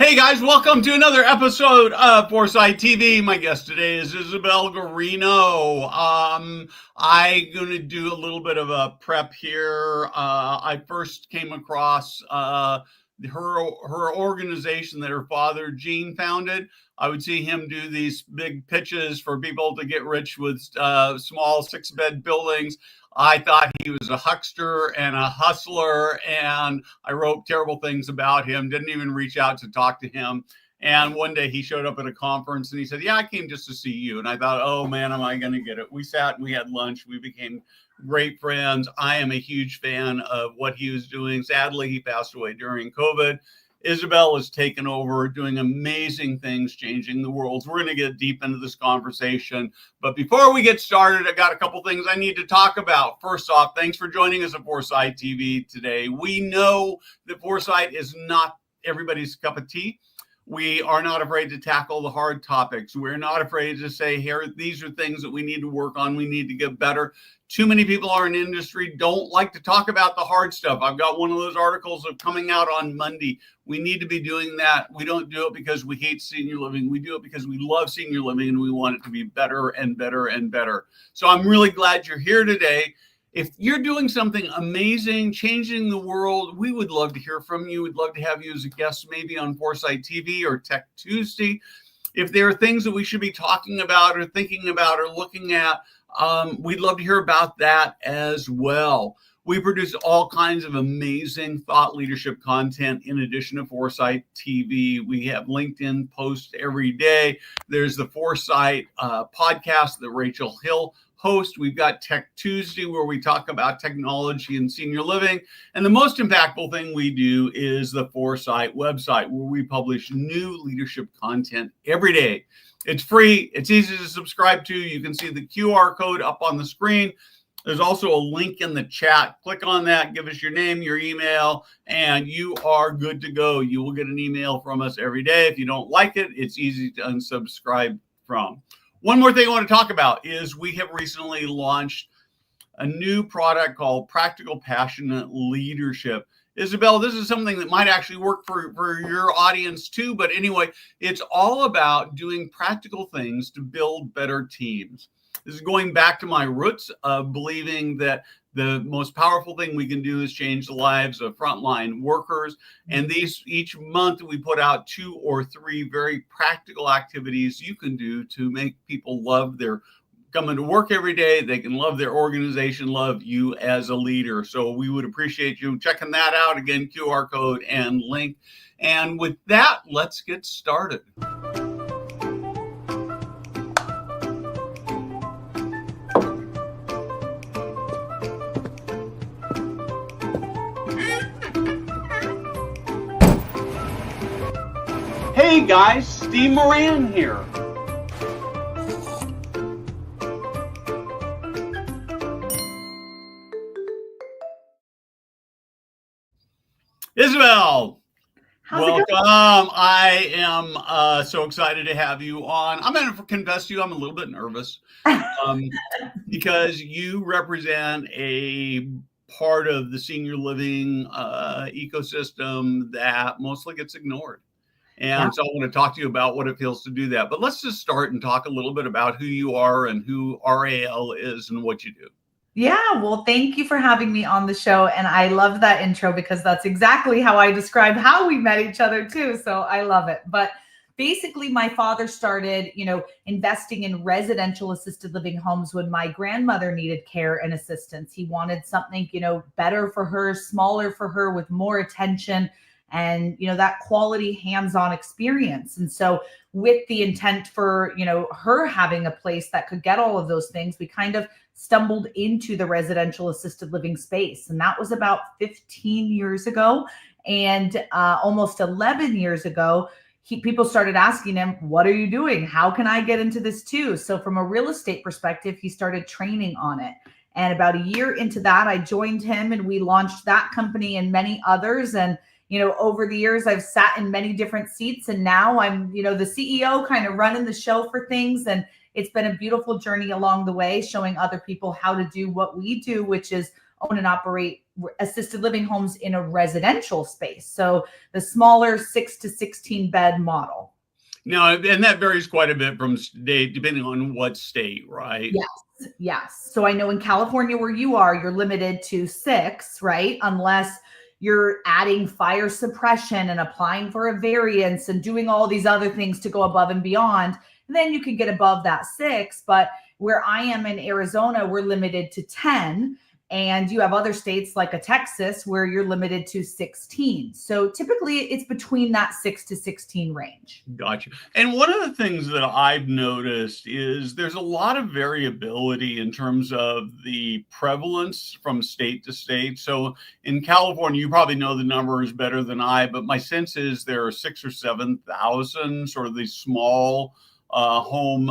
Hey guys, welcome to another episode of Foresight TV. My guest today is Isabelle Guarino. I'm going to do a little bit of a prep here. I first came across her organization that her father, Gene, founded. I would see him do these big pitches for people to get rich with small 6-bed buildings. I thought he was a huckster and a hustler, and I wrote terrible things about him, didn't even reach out to talk to him. And one day he showed up at a conference and he said, "Yeah, I came just to see you." And I thought, oh man, am I going to get it? We sat and we had lunch. We became great friends. I am a huge fan of what he was doing. Sadly, he passed away during COVID. Isabelle has taken over, doing amazing things, changing the world. We're going to get deep into this conversation. But before we get started, I got a couple things I need to talk about. First off, thanks for joining us at Foresight TV today. We know that Foresight is not everybody's cup of tea. We are not afraid to tackle the hard topics. We're not afraid to say, here, these are things that we need to work on. We need to get better. Too many people in our industry don't like to talk about the hard stuff. I've got one of those articles coming out on Monday. We need to be doing that. We don't do it because we hate senior living. We do it because we love senior living and we want it to be better and better and better. So I'm really glad you're here today. If you're doing something amazing, changing the world, we would love to hear from you. We'd love to have you as a guest, maybe on Foresight TV or Tech Tuesday. If there are things that we should be talking about or thinking about or looking at, we'd love to hear about that as well. We produce all kinds of amazing thought leadership content in addition to Foresight TV. We have LinkedIn posts every day. There's the Foresight podcast that Rachel Hill host. We've got Tech Tuesday where we talk about technology and senior living. And the most impactful thing we do is the Foresight website where we publish new leadership content every day. It's free. It's easy to subscribe to. You can see the QR code up on the screen. There's also a link in the chat. Click on that, give us your name, your email, and you are good to go. You will get an email from us every day. If you don't like it, it's easy to unsubscribe from. One more thing I want to talk about is we have recently launched a new product called Practical Passionate Leadership. Isabelle, this is something that might actually work for your audience too. But anyway, it's all about doing practical things to build better teams. This is going back to my roots of believing that the most powerful thing we can do is change the lives of frontline workers. And each month we put out 2 or 3 very practical activities you can do to make people love their coming to work every day. They can love their organization, love you as a leader. So we would appreciate you checking that out. Again, QR code and link. And with that, let's get started. Hey guys, Steve Moran here. Isabelle, welcome. I am so excited to have you on. I'm going to confess to you, I'm a little bit nervous because you represent a part of the senior living ecosystem that mostly gets ignored. And so I want to talk to you about what it feels to do that. But let's just start and talk a little bit about who you are and who RAL is and what you do. Yeah, well, thank you for having me on the show. And I love that intro because that's exactly how I describe how we met each other too. So I love it. But basically, my father started, investing in residential assisted living homes when my grandmother needed care and assistance. He wanted something, better for her, smaller for her, with more attention and, that quality hands-on experience. And so with the intent for, her having a place that could get all of those things, we kind of stumbled into the residential assisted living space. And that was about 15 years ago. And almost 11 years ago, people started asking him, "What are you doing? How can I get into this too?" So from a real estate perspective, he started training on it. And about a year into that, I joined him and we launched that company and many others. And over the years, I've sat in many different seats, and now I'm, the CEO, kind of running the show for things. And it's been a beautiful journey along the way, showing other people how to do what we do, which is own and operate assisted living homes in a residential space. So the smaller 6 to 16 bed model. Now, and that varies quite a bit from state, depending on what state, right? Yes, yes. So I know in California where you are, you're limited to 6, right? Unless you're adding fire suppression and applying for a variance and doing all these other things to go above and beyond. Then you can get above that 6. But where I am in Arizona, we're limited to 10. And you have other states like a Texas where you're limited to 16. So typically it's between that 6 to 16 range. Gotcha. And one of the things that I've noticed is there's a lot of variability in terms of the prevalence from state to state. So in California, you probably know the numbers better than I, but my sense is there are 6,000 or 7,000 sort of these small home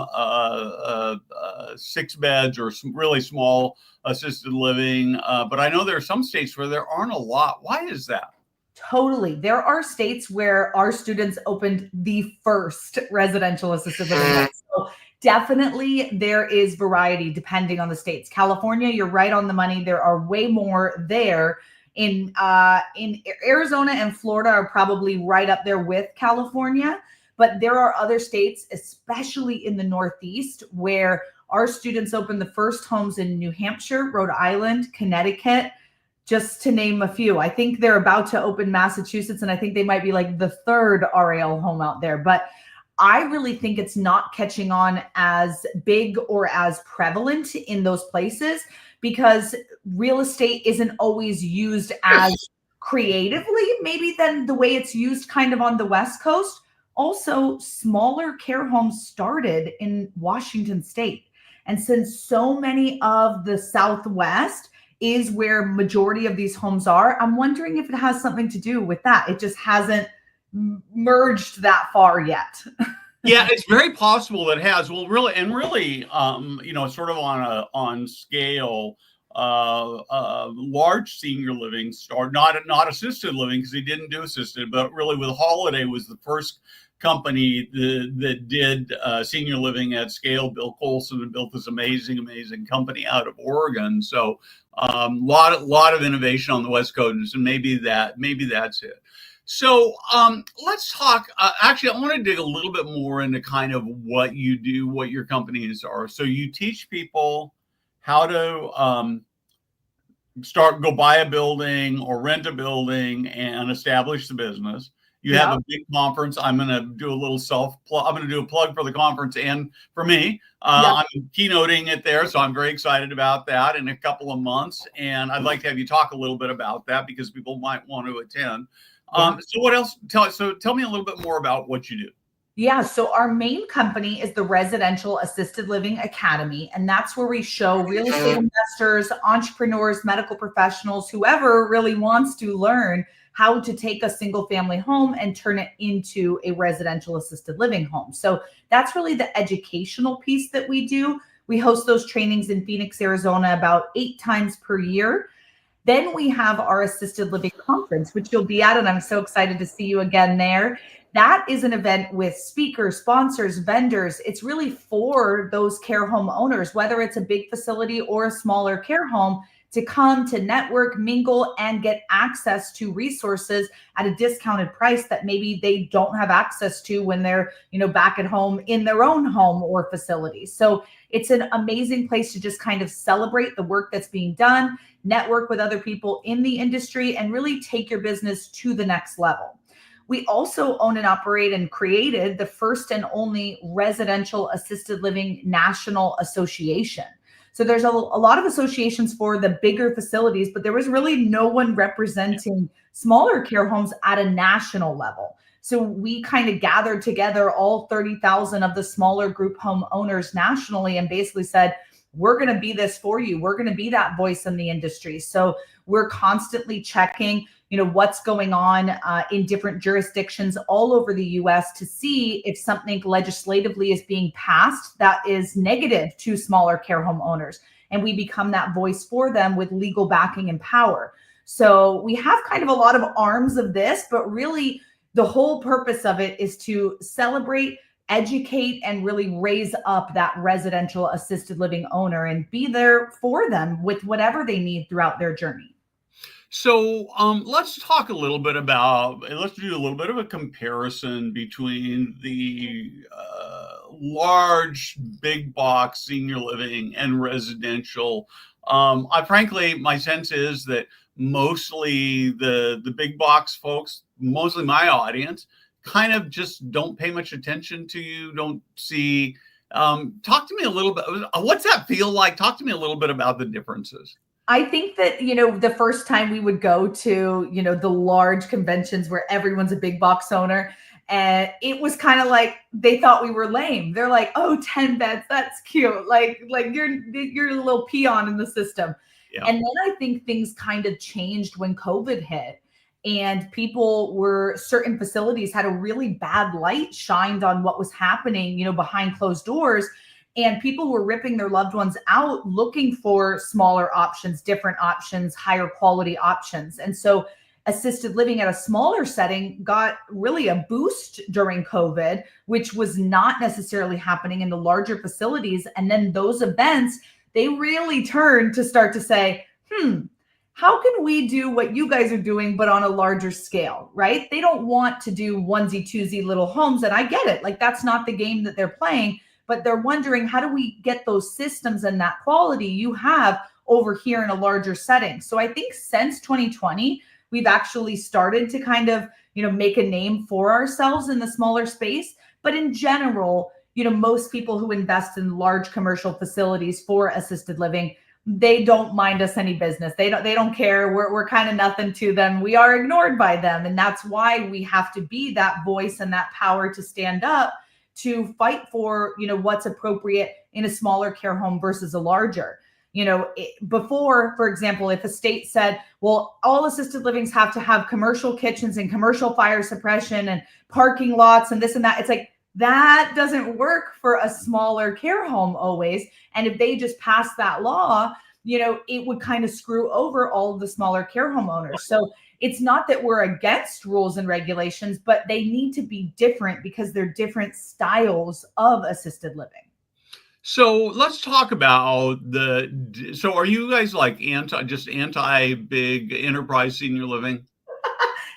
6 beds or some really small assisted living. But I know there are some states where there aren't a lot. Why is that? Totally. There are states where our students opened the first residential assisted living home. So definitely there is variety depending on the states. California, you're right on the money. There are way more there. In Arizona and Florida are probably right up there with California. But there are other states, especially in the Northeast, where our students opened the first homes in New Hampshire, Rhode Island, Connecticut, just to name a few. I think they're about to open Massachusetts, and I think they might be like the 3rd RAL home out there. But I really think it's not catching on as big or as prevalent in those places because real estate isn't always used as creatively, maybe than the way it's used kind of on the West Coast. Also, smaller care homes started in Washington State. And since so many of the Southwest is where majority of these homes are, I'm wondering if it has something to do with that. It just hasn't merged that far yet. Yeah, it's very possible that it has. Well, really, sort of on scale, large senior living started, not assisted living because they didn't do assisted, but really with Holiday was the first company that did senior living at scale. Bill Colson had built this amazing company out of Oregon. So lot of innovation on the West Coast, and maybe that's it. So let's talk. Actually, I want to dig a little bit more into kind of what you do, what your companies are. So you teach people how to go buy a building or rent a building and establish the business. You have a big conference. I'm going to do a little I'm going to do a plug for the conference and for me. I'm keynoting it there, so I'm very excited about that in a couple of months. And I'd like to have you talk a little bit about that because people might want to attend. So what else? Tell me a little bit more about what you do. Yeah, so our main company is the Residential Assisted Living Academy, and that's where we show real estate investors, entrepreneurs, medical professionals, whoever really wants to learn how to take a single family home and turn it into a residential assisted living home. So that's really the educational piece that we do. We host those trainings in Phoenix, Arizona about 8 times per year. Then we have our assisted living conference, which you'll be at, and I'm so excited to see you again there. That is an event with speakers, sponsors, vendors. It's really for those care home owners, whether it's a big facility or a smaller care home, to come to network, mingle, and get access to resources at a discounted price that maybe they don't have access to when they're, back at home in their own home or facility. So it's an amazing place to just kind of celebrate the work that's being done, network with other people in the industry, and really take your business to the next level. We also own and operate and created the first and only Residential Assisted Living National Association. So there's a lot of associations for the bigger facilities, but there was really no one representing smaller care homes at a national level. So we kind of gathered together all 30,000 of the smaller group home owners nationally and basically said, we're going to be this for you. We're going to be that voice in the industry. So we're constantly checking, what's going on in different jurisdictions all over the US to see if something legislatively is being passed that is negative to smaller care home owners. And we become that voice for them with legal backing and power. So we have kind of a lot of arms of this, but really the whole purpose of it is to celebrate, educate, and really raise up that residential assisted living owner and be there for them with whatever they need throughout their journey. So let's talk a little bit about, let's do a little bit of a comparison between the large big box senior living and residential. I frankly, my sense is that mostly the big box folks, mostly my audience, kind of just don't pay much attention to you, don't see. Talk to me a little bit. What's that feel like? Talk to me a little bit about the differences. I think that, the first time we would go to, the large conventions where everyone's a big box owner, and it was kind of like they thought we were lame. They're like, "Oh, 10 beds, that's cute. Like you're a little peon in the system." Yeah. And then I think things kind of changed when COVID hit, and certain facilities had a really bad light shined on what was happening, behind closed doors, and people were ripping their loved ones out looking for smaller options, different options, higher quality options. And so assisted living at a smaller setting got really a boost during COVID, which was not necessarily happening in the larger facilities. And then those events, they really turned to start to say, how can we do what you guys are doing, but on a larger scale, right? They don't want to do onesie, twosie little homes. And I get it. Like, that's not the game that they're playing, but they're wondering, how do we get those systems and that quality you have over here in a larger setting? So I think since 2020, we've actually started to kind of, make a name for ourselves in the smaller space. But in general, most people who invest in large commercial facilities for assisted living, they don't mind us any business. They don't care. We're kind of nothing to them. We are ignored by them. And that's why we have to be that voice and that power to stand up to fight for, what's appropriate in a smaller care home versus a larger. Before, for example, if a state said, well, all assisted livings have to have commercial kitchens and commercial fire suppression and parking lots and this and that, it's like, that doesn't work for a smaller care home always. And if they just pass that law, it would kind of screw over all of the smaller care home owners. So it's not that we're against rules and regulations, but they need to be different because they're different styles of assisted living. So let's talk about so are you guys like anti big enterprise senior living?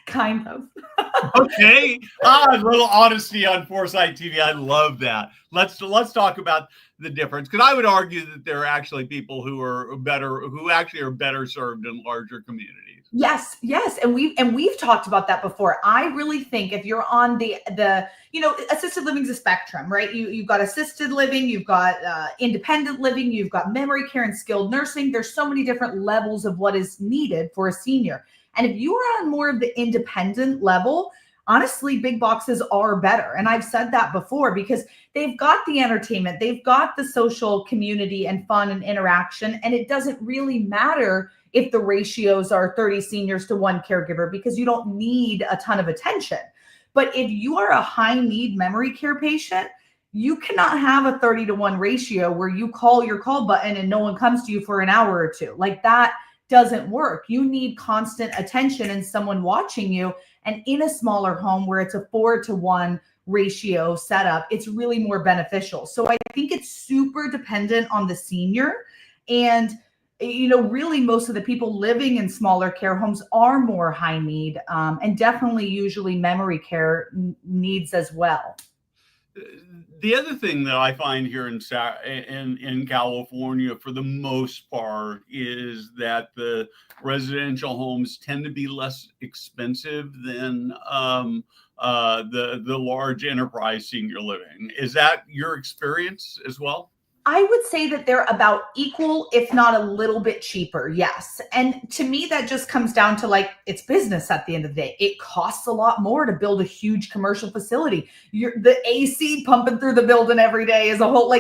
Kind of. Okay. A little honesty on Foresight TV. I love that. Let's talk about the difference, because I would argue that there are actually people who actually are better served in larger communities. Yes, and we've talked about that before. I really think if you're on the assisted living is a spectrum, right? You've got assisted living, you've got independent living, you've got memory care and skilled nursing. There's so many different levels of what is needed for a senior. And if you are on more of the independent level, honestly, big boxes are better. And I've said that before because they've got the entertainment, they've got the social community and fun and interaction. And it doesn't really matter if the ratios are 30 seniors to one caregiver, because you don't need a ton of attention. But if you are a high need memory care patient, you cannot have a 30-to-1 ratio where you call your call button and no one comes to you for an hour or two. Like, that doesn't work. You need constant attention and someone watching you. And in a smaller home where it's a 4-to-1 ratio setup, it's really more beneficial. So I think it's super dependent on the senior. And, really most of the people living in smaller care homes are more high need, and definitely usually memory care needs as well. The other thing that I find here in California, for the most part, is that the residential homes tend to be less expensive than the large enterprise senior living. Is that your experience as well? I would say that they're about equal, if not a little bit cheaper. Yes. And to me, that just comes down to, like, it's business at the end of the day. It costs a lot more to build a huge commercial facility. The AC pumping through the building every day is a whole,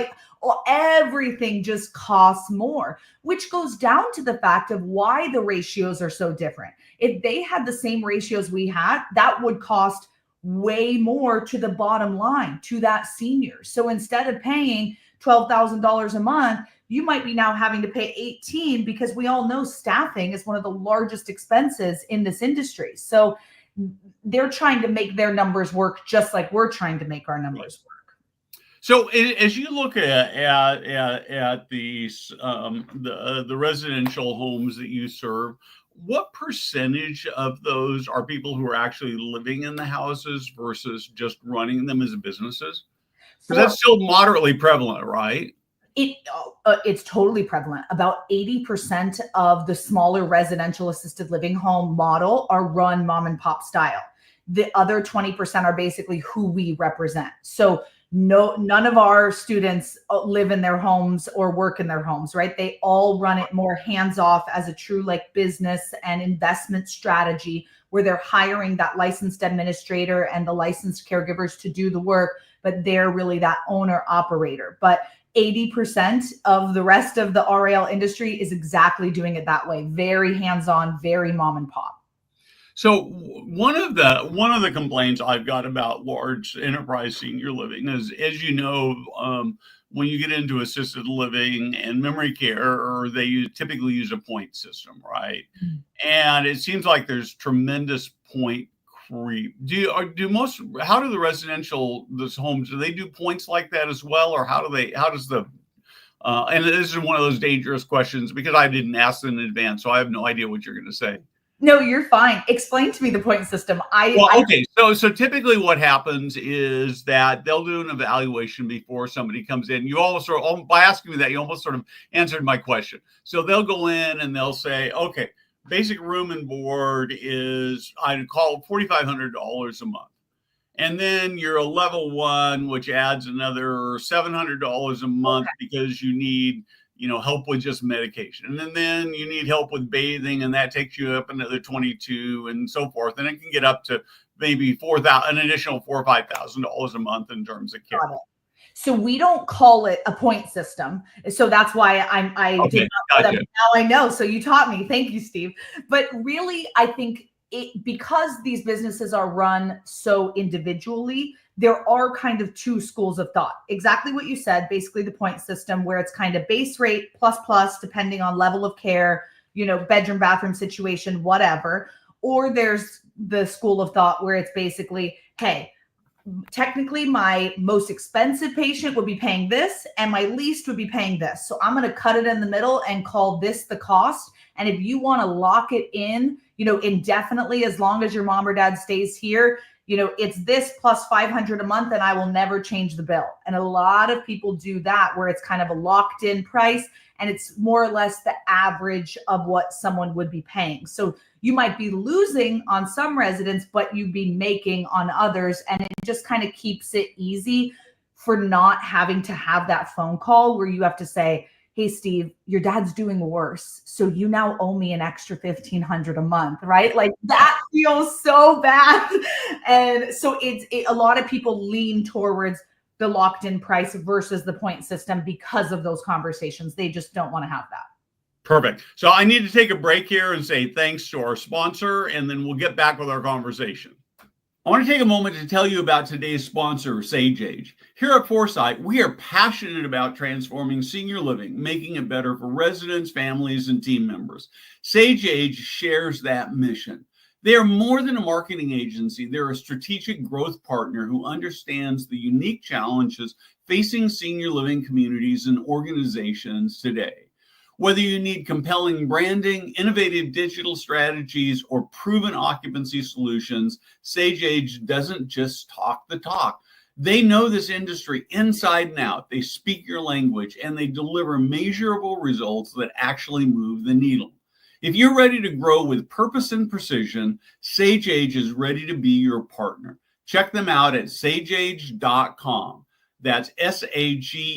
everything just costs more, which goes down to the fact of why the ratios are so different. If they had the same ratios we had, that would cost way more to the bottom line, to that senior. So instead of paying $12,000 a month, you might be now having to pay 18, because we all know staffing is one of the largest expenses in this industry. So they're trying to make their numbers work just like we're trying to make our numbers work. So as you look at these the residential homes that you serve, What percentage of those are people who are actually living in the houses versus just running them as businesses? Because that's still moderately prevalent, right? It's totally prevalent. About 80% of the smaller residential assisted living home model are run mom and pop style. The other 20% are basically who we represent. So none of our students live in their homes or work in their homes, right? They all run it more hands off as a true like business and investment strategy where they're hiring that licensed administrator and the licensed caregivers to do the work, but they're really that owner operator. But 80% of the rest of the RAL industry is exactly doing it that way. Very hands-on, very mom and pop. So one of the complaints I've got about large enterprise senior living is, as you know, when you get into assisted living and memory care, or they typically use a point system, right? Mm-hmm. And it seems like there's tremendous point creep. How do the residential homes, do they do points like that as well, or how does the and this is one of those dangerous questions because I didn't ask in advance, so I have no idea what you're going to say. No, you're fine. Explain to me the point system. Okay. So typically what happens is that they'll do an evaluation before somebody comes in. You almost by asking me that, you almost sort of answered my question. So they'll go in and they'll say, okay, basic room and board is, I'd call it $4,500 a month. And then you're a level one, which adds another $700 a month because you need, help with just medication. And then you need help with bathing, and that takes you up another 22 and so forth. And it can get up to maybe an additional $4,000 or $5,000 a month in terms of care. So we don't call it a point system. So that's why I did not know that. Now I know. So you taught me. Thank you, Steve. But really, I think because these businesses are run so individually, there are kind of two schools of thought. Exactly what you said, basically the point system where it's kind of base rate plus, depending on level of care, bedroom, bathroom situation, whatever. Or there's the school of thought where it's basically, hey, technically my most expensive patient would be paying this and my least would be paying this. So I'm going to cut it in the middle and call this the cost. And if you want to lock it in, indefinitely, as long as your mom or dad stays here, it's this plus $500 a month and I will never change the bill. And a lot of people do that where it's kind of a locked in price and it's more or less the average of what someone would be paying. So you might be losing on some residents, but you'd be making on others. And it just kind of keeps it easy for not having to have that phone call where you have to say, hey, Steve, your dad's doing worse. So you now owe me an extra $1,500 a month, right? Like that feels so bad. And so a lot of people lean towards the locked in price versus the point system because of those conversations. They just don't want to have that. Perfect. So I need to take a break here and say thanks to our sponsor, and then we'll get back with our conversation. I want to take a moment to tell you about today's sponsor, SageAge. Here at Foresight, we are passionate about transforming senior living, making it better for residents, families, and team members. SageAge shares that mission. They are more than a marketing agency. They're a strategic growth partner who understands the unique challenges facing senior living communities and organizations today. Whether you need compelling branding, innovative digital strategies, or proven occupancy solutions, SageAge doesn't just talk the talk. They know this industry inside and out. They speak your language, and they deliver measurable results that actually move the needle. If you're ready to grow with purpose and precision, SageAge is ready to be your partner. Check them out at sageage.com. That's SageAge.com.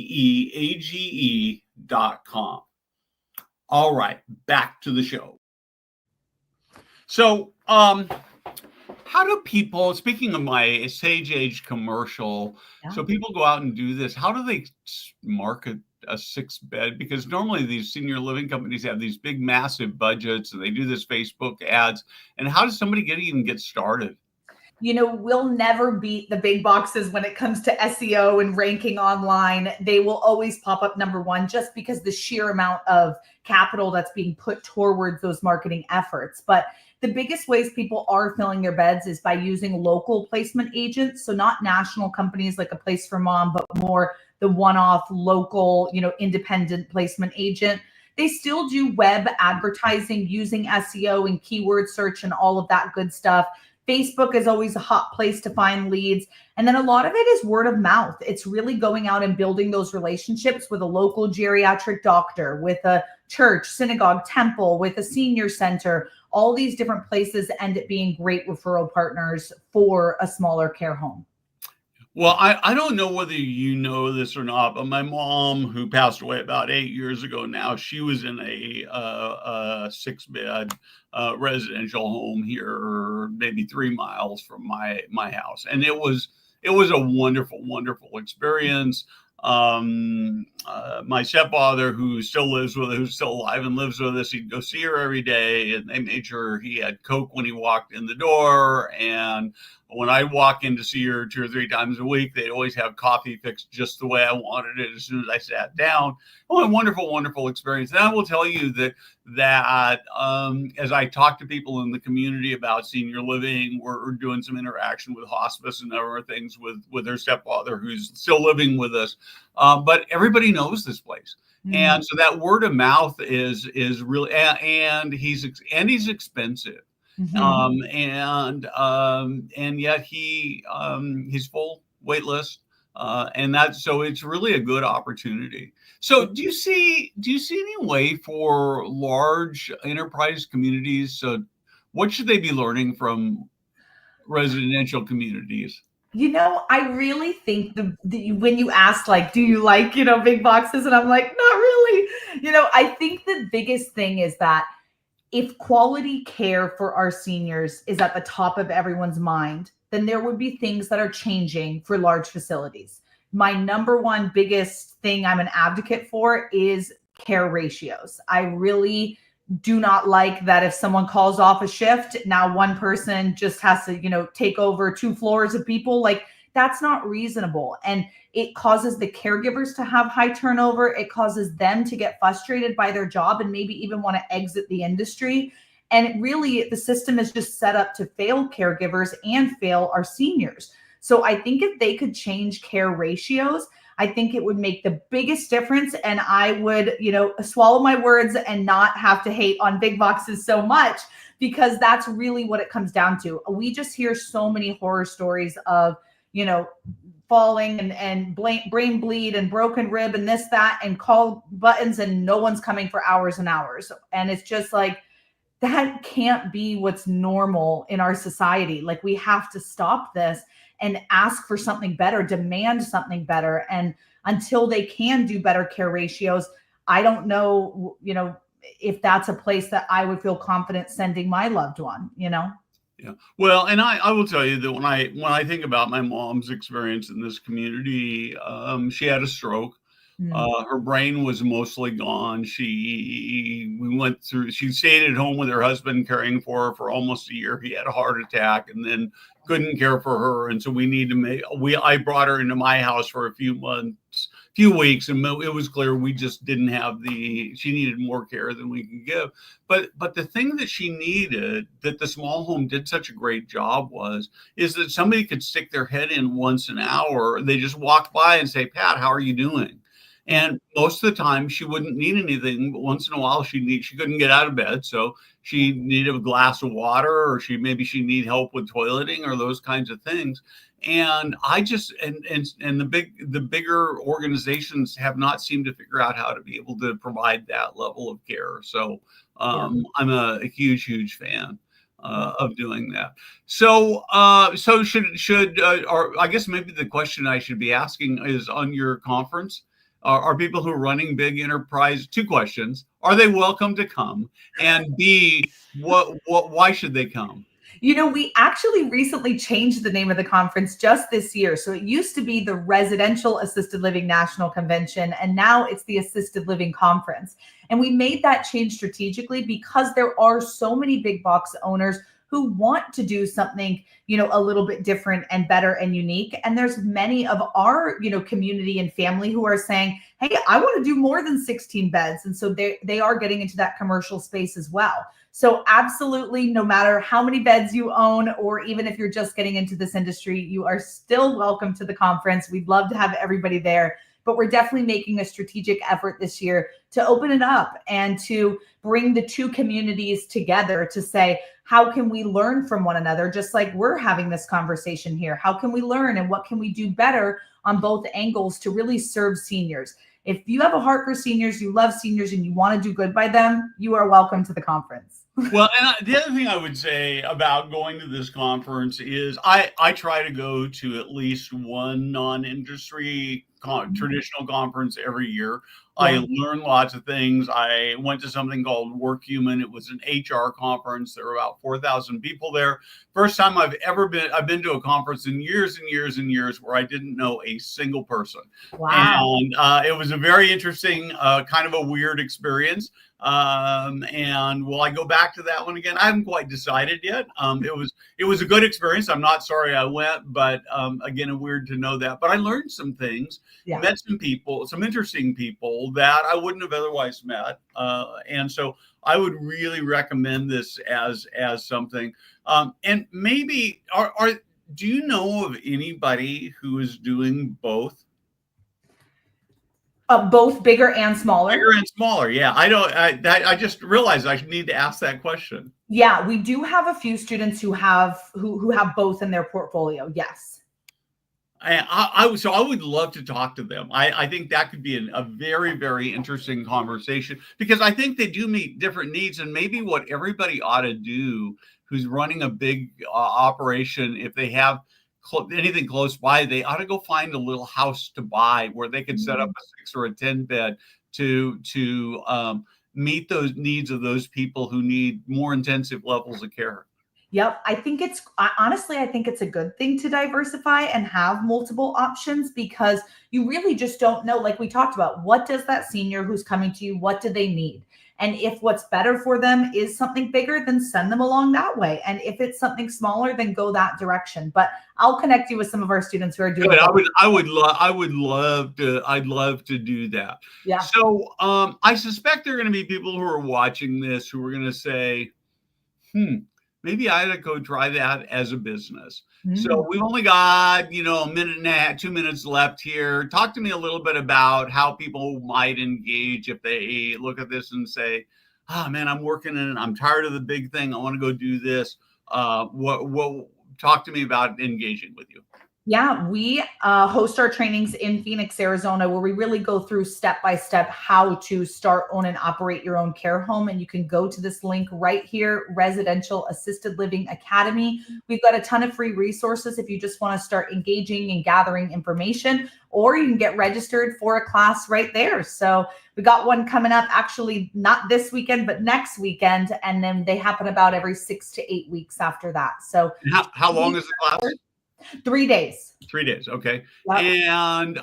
All right, back to the show. So, how do people, speaking of my SageAge commercial, so people go out and do this, how do they market a 6-bed? Because normally these senior living companies have these big, massive budgets and they do this Facebook ads. And how does somebody even get started? We'll never beat the big boxes when it comes to SEO and ranking online. They will always pop up number one just because the sheer amount of capital that's being put towards those marketing efforts. But the biggest ways people are filling their beds is by using local placement agents. So not national companies like A Place for Mom, but more the one-off local, independent placement agent. they still do web advertising using SEO and keyword search and all of that good stuff. Facebook is always a hot place to find leads. And then a lot of it is word of mouth. It's really going out and building those relationships with a local geriatric doctor, with a church, synagogue, temple, with a senior center. All these different places end up being great referral partners for a smaller care home. Well, I don't know whether you know this or not, but my mom, who passed away about 8 years ago now, she was in a 6-bed residential home here, maybe 3 miles from my house, and it was a wonderful experience. My stepfather, who's still alive and lives with us, he'd go see her every day, and they made sure he had Coke when he walked in the door. And when I walk in to see her 2 or 3 times a week, they'd always have coffee fixed just the way I wanted it as soon as I sat down. Oh, a wonderful experience. And I will tell you that as I talk to people in the community about senior living, we're doing some interaction with hospice and other things with their stepfather, who's still living with us. But everybody knows this place. Mm-hmm. And so that word of mouth is really, and he's expensive. Mm-hmm. And yet he's full wait list. And so it's really a good opportunity. So do you see any way for large enterprise communities? So what should they be learning from residential communities? I really think when you ask, like, do you like, big boxes? And I'm like, not really. I think the biggest thing is that if quality care for our seniors is at the top of everyone's mind, then there would be things that are changing for large facilities. My number one biggest thing I'm an advocate for is care ratios. I really do not like that if someone calls off a shift, now one person just has to, take over 2 floors of people. Like, that's not reasonable. And it causes the caregivers to have high turnover. It causes them to get frustrated by their job and maybe even want to exit the industry. And really, the system is just set up to fail caregivers and fail our seniors. So I think if they could change care ratios, I think it would make the biggest difference. And I would, swallow my words and not have to hate on big boxes so much, because that's really what it comes down to. We just hear so many horror stories of, falling and brain bleed and broken rib and this, that, and call buttons, and no one's coming for hours and hours. And it's just like, that can't be what's normal in our society. Like, we have to stop this and ask for something better, demand something better. And until they can do better care ratios, I don't know, if that's a place that I would feel confident sending my loved one, Yeah. Well, and I will tell you that when I think about my mom's experience in this community, she had a stroke. Her brain was mostly gone. She stayed at home with her husband, caring for her for almost a year. He had a heart attack and then couldn't care for her. And so I brought her into my house for a few weeks, and it was clear we just didn't have she needed more care than we could give. But the thing that she needed, that the small home did such a great job is that somebody could stick their head in once an hour. They just walk by and say, "Pat, how are you doing?" And most of the time she wouldn't need anything, but once in a while she couldn't get out of bed. So she needed a glass of water, or she need help with toileting or those kinds of things. And I just, and the bigger organizations have not seemed to figure out how to be able to provide that level of care. So I'm a huge fan of doing that. So or I guess maybe the question I should be asking is, on your conference, are people who are running big enterprise, 2 questions: are they welcome to come? And B, why should they come? We actually recently changed the name of the conference just this year. So it used to be the Residential Assisted Living National Convention, and now it's the Assisted Living Conference. And we made that change strategically because there are so many big box owners who want to do something, a little bit different and better and unique. And there's many of our, community and family who are saying, hey, I want to do more than 16 beds. And so they are getting into that commercial space as well. So absolutely, no matter how many beds you own, or even if you're just getting into this industry, you are still welcome to the conference. We'd love to have everybody there, but we're definitely making a strategic effort this year to open it up and to bring the two communities together to say, how can we learn from one another? Just like we're having this conversation here. How can we learn and what can we do better on both angles to really serve seniors? If you have a heart for seniors, you love seniors, and you want to do good by them, you are welcome to the conference. Well, and the other thing I would say about going to this conference is I try to go to at least one non-industry traditional conference every year. I learn lots of things. I went to something called Work Human. It was an HR conference. There were about 4,000 people there. First time I've been to a conference in years and years and years where I didn't know a single person. Wow. And it was a very interesting, kind of a weird experience. And will I go back to that one again? I haven't quite decided yet. It was a good experience. I'm not sorry I went, but again, weird to know that. But I learned some things, met some people, some interesting people that I wouldn't have otherwise met. And so I would really recommend this as something. And maybe do you know of anybody who is doing both? Both bigger and smaller. Bigger and smaller, yeah. I just realized I need to ask that question. Yeah, we do have a few students who have both in their portfolio. Yes. So I would love to talk to them. I think that could be a very, very interesting conversation, because I think they do meet different needs, and maybe what everybody ought to do who's running a big operation, if they have anything close by, they ought to go find a little house to buy where they could set up a 6 or a 10 bed to meet those needs of those people who need more intensive levels of care. Yep. I think it's a good thing to diversify and have multiple options, because you really just don't know, like we talked about, what does that senior who's coming to you, what do they need? And if what's better for them is something bigger, then send them along that way. And if it's something smaller, then go that direction. But I'll connect you with some of our students who are doing it. I'd love to do that. Yeah. So I suspect there are going to be people who are watching this who are going to say, maybe I ought to go try that as a business. So we've only got, a minute and a half, 2 minutes left here. Talk to me a little bit about how people might engage if they look at this and say, man, I'm working in it. I'm tired of the big thing. I want to go do this. Talk to me about engaging with you. Yeah, we host our trainings in Phoenix, Arizona, where we really go through step-by-step how to start, own, and operate your own care home. And you can go to this link right here, Residential Assisted Living Academy. We've got a ton of free resources if you just want to start engaging and gathering information, or you can get registered for a class right there. So we got one coming up, actually not this weekend, but next weekend. And then they happen about every 6 to 8 weeks after that. So how long is the class? 3 days. 3 days. Okay. Yep. And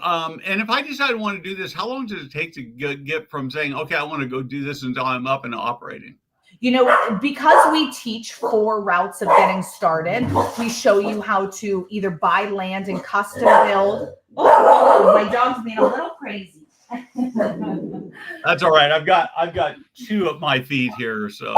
if I decide I want to do this, how long does it take to get from saying, okay, I want to go do this until I'm up and operating? Because we teach 4 routes of getting started, we show you how to either buy land and custom build. Oh, my dog's being a little crazy. That's all right. I've got 2 of my feet here, so.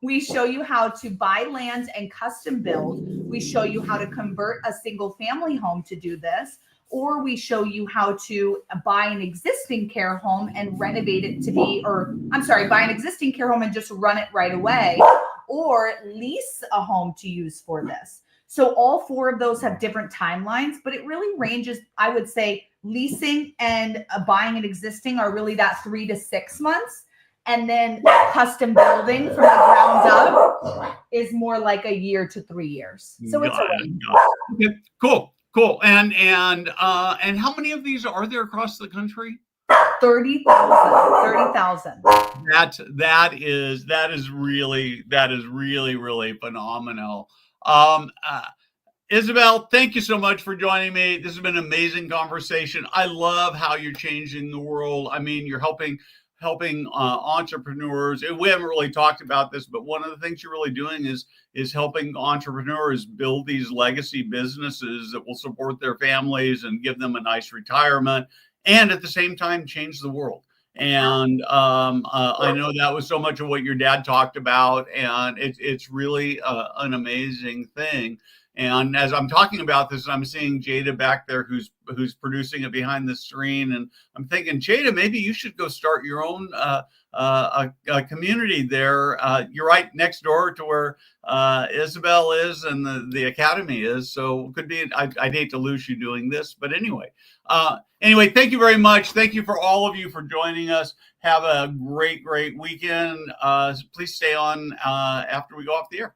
We show you how to buy land and custom build. We show you how to convert a single family home to do this, or we show you how to buy an existing care home and renovate it to be, buy an existing care home and just run it right away, or lease a home to use for this. So all 4 of those have different timelines, but it really ranges. I would say leasing and buying an existing are really that 3 to 6 months. And then custom building from the ground up is more like a year to 3 years. So it's okay. Cool. And how many of these are there across the country? 30,000. That is really phenomenal. Isabelle, thank you so much for joining me. This has been an amazing conversation. I love how you're changing the world. I mean, you're helping entrepreneurs. We haven't really talked about this, but one of the things you're really doing is helping entrepreneurs build these legacy businesses that will support their families and give them a nice retirement, and at the same time change the world. And I know that was so much of what your dad talked about, and it's really an amazing thing. And as I'm talking about this, I'm seeing Jada back there who's producing it behind the screen. And I'm thinking, Jada, maybe you should go start your own a community there. You're right next door to where Isabelle is and the academy is. So it could be, I'd hate to lose you doing this. But anyway, thank you very much. Thank you for all of you for joining us. Have a great weekend. Please stay on after we go off the air.